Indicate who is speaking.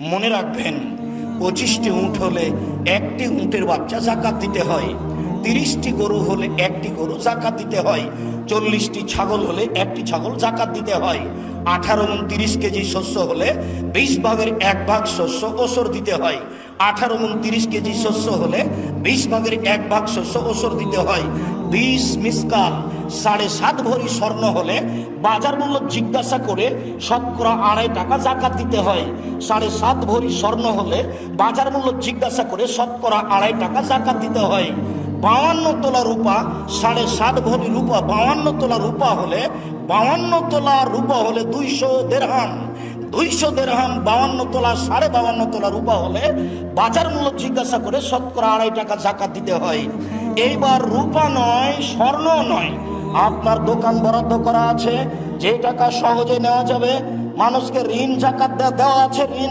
Speaker 1: মনে রাখবেন 25টি উট হলে একটি উটের বাচ্চা জাকাত দিতে হয়, 30টি গরু হলে একটি গরু জাকাত দিতে হয়, 40টি ছাগল হলে একটি ছাগল জাকাত দিতে হয়, 18-29 কেজি শস্য হলে 20 ভাগের 1 ভাগ শস্য ওসর দিতে হয়, 18-29 কেজি শস্য হলে 20 ভাগের 1 ভাগ শস্য ওসর দিতে হয়। 20 মিসকাল 7.5 ভরি স্বর্ণ হলে বাজার মূল্য জিজ্ঞাসা করে শতকরা 2.5 টাকা জাকাত দিতে হয়। 7.5 ভরি স্বর্ণ হলে বাজার মূল্য জিজ্ঞাসা করে শতকরা 2.5 টাকা জাকাত দিতে হয়। 52 তোলা রূপা 7.5 ভরি রূপা 52 তোলা রূপা হলে 200 দেরহাম। 200 দেরহাম 52 তোলা 52.5 তোলা রূপা হলে বাজার মূল্য জিজ্ঞাসা করে শতকরা 2.5 টাকা জাকাত দিতে হয়। এইবার রূপা নয়, স্বর্ণ নয়, আপনার দোকান বরাদ্দ করা আছে, যে টাকা সহজে নেওয়া যাবে, মানুষকে ঋণ জাকাত দেওয়া আছে, ঋণ